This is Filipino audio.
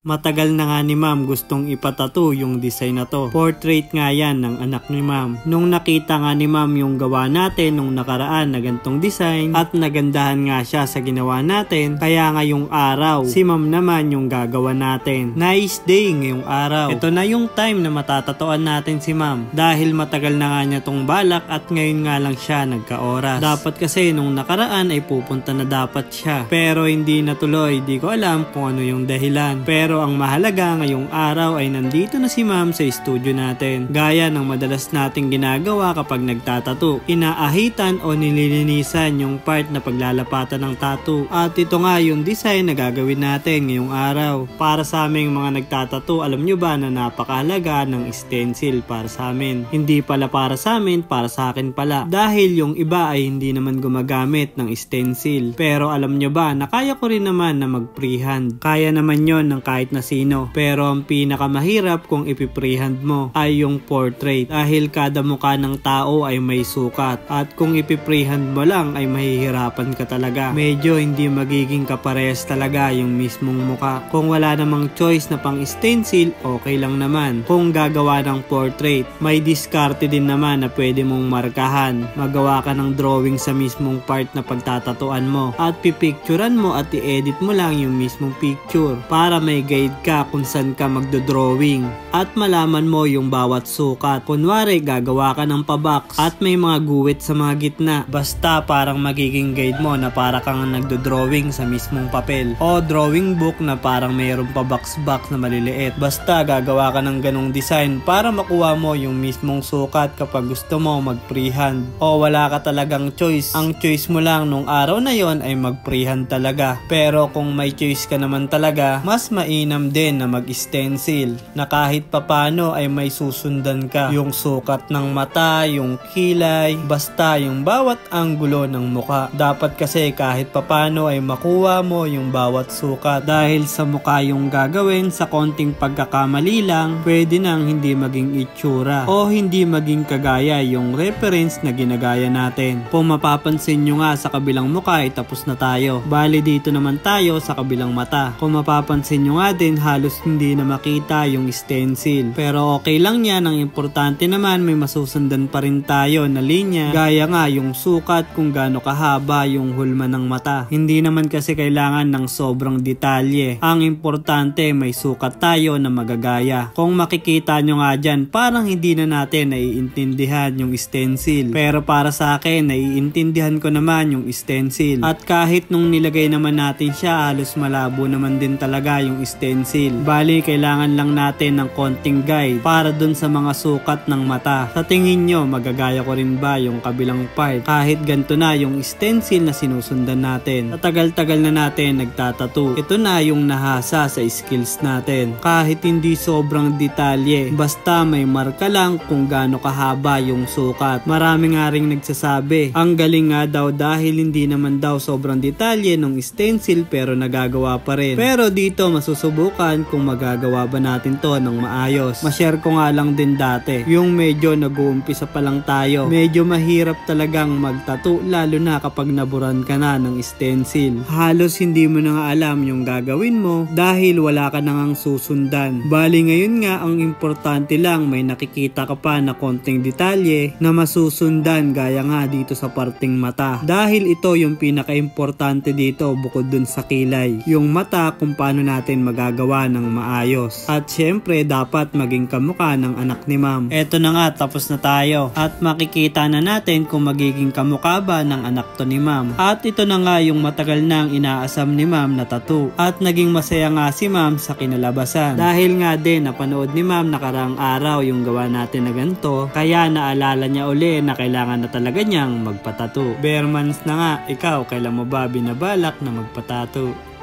Matagal na nga ni ma'am gustong ipatato yung design na to. Portrait nga yan ng anak ni ma'am. Nung nakita nga ni ma'am yung gawa natin nung nakaraan na gantong design at nagandahan nga siya sa ginawa natin, kaya ngayong araw si ma'am naman yung gagawa natin. Nice day ngayong araw. Ito na yung time na matatatuan natin si ma'am dahil matagal na nga niya tong balak at ngayon nga lang siya nagka-oras. Dapat kasi nung nakaraan ay pupunta na dapat siya pero hindi natuloy. Di ko alam kung ano yung dahilan. Pero ang mahalaga ngayong araw ay nandito na si ma'am sa studio natin. Gaya ng madalas nating ginagawa kapag nagtatato. Inaahitan o nililinisan yung part na paglalapatan ng tattoo. At ito nga yung design na gagawin natin ngayong araw. Para sa aming mga nagtatato, alam nyo ba na napakahalaga ng stencil para sa amin. Hindi pala para sa amin, para sa akin pala. Dahil yung iba ay hindi naman gumagamit ng stencil. Pero alam nyo ba na kaya ko rin naman na mag-freehand. Kaya naman yon ng kahit na sino. Pero ang pinakamahirap kung ipiprehand mo ay yung portrait dahil kada mukha ng tao ay may sukat at kung ipiprehand mo lang ay mahihirapan ka talaga. Medyo hindi magiging kaparehas talaga yung mismong mukha. Kung wala namang choice na pang stencil, okay lang naman. Kung gagawa ng portrait, may diskarte din naman na pwede mong markahan. Magawa ka ng drawing sa mismong part na pagtatatuan mo at pipicturan mo at i-edit mo lang yung mismong picture para may guide ka kung saan ka magdodrawing at malaman mo yung bawat sukat. Kunwari gagawa ka ng pabox at may mga guwit sa mga gitna, basta parang magiging guide mo na para kang nagdodrawing sa mismong papel o drawing book na parang mayroong pabox-box na maliliit. Basta gagawa ka ng ganong design para makuha mo yung mismong sukat kapag gusto mo mag-freehand o wala ka talagang choice. Ang choice mo lang nung araw na yon ay mag-freehand talaga. Pero kung may choice ka naman talaga, mas mainam din na mag-stencil na kahit papano ay may susundan ka. Yung sukat ng mata, yung kilay, basta yung bawat anggulo ng muka. Dapat kasi kahit papano ay makuha mo yung bawat sukat. Dahil sa mukha yung gagawin, sa konting pagkakamali lang, pwede nang hindi maging itsura o hindi maging kagaya yung reference na ginagaya natin. Kung mapapansin nyo nga sa kabilang mukha ay tapos na tayo. Bali dito naman tayo sa kabilang mata. Kung mapapansin nyo nga din, halos hindi na makita yung stencil. Pero okay lang yan. Ang importante naman may masusundan pa rin tayo na linya. Gaya nga yung sukat kung gaano kahaba yung hulma ng mata. Hindi naman kasi kailangan ng sobrang detalye. Ang importante may sukat tayo na magagaya. Kung makikita nyo nga dyan, parang hindi na natin naiintindihan yung stencil. Pero para sa akin, naiintindihan ko naman yung stencil. At kahit nung nilagay naman natin siya, halos malabo naman din talaga yung stencil. Bali, kailangan lang natin ng konting guide para dun sa mga sukat ng mata. Sa tingin nyo, magagaya ko rin ba yung kabilang part? Kahit ganito na yung stencil na sinusundan natin. Sa tagal-tagal na natin nagtatato, ito na yung nahasa sa skills natin. Kahit hindi sobrang detalye, basta may marka lang kung gaano kahaba yung sukat. Marami nga ring nagsasabi, ang galing nga daw dahil hindi naman daw sobrang detalye ng stencil pero nagagawa pa rin. Pero dito masusubukan kung magagawa ba natin to ng maayos. Ma-share ko nga lang din dati, yung medyo nag-uumpisa pa lang tayo, medyo mahirap talagang magtato lalo na kapag naburan ka na ng stencil. Halos hindi mo na nga alam yung gagawin mo dahil wala ka nang susundan. Bali ngayon nga ang importante lang may nakikita ka pa na konting detalye na masusundan gaya nga dito sa parting mata. Dahil ito yung pinaka-importante dito bukod dun sa kilay. Yung mata kung paano natin magagawa ng maayos. At syempre dapat maging kamukha ng anak ni ma'am. Eto na nga, tapos na tayo. At makikita na natin kung magiging kamukha ba ng anak to ni ma'am. At ito na nga yung matagal nang inaasam ni ma'am na tattoo. At naging masaya nga si ma'am sa kinalabasan. Dahil nga din napanood ni ma'am nakaraang araw yung gawa natin na ganito. Kaya naalala niya uli na kailangan na talaga niyang magpatato. Bare months na nga, ikaw kailan mo ba binabalak na magpatato?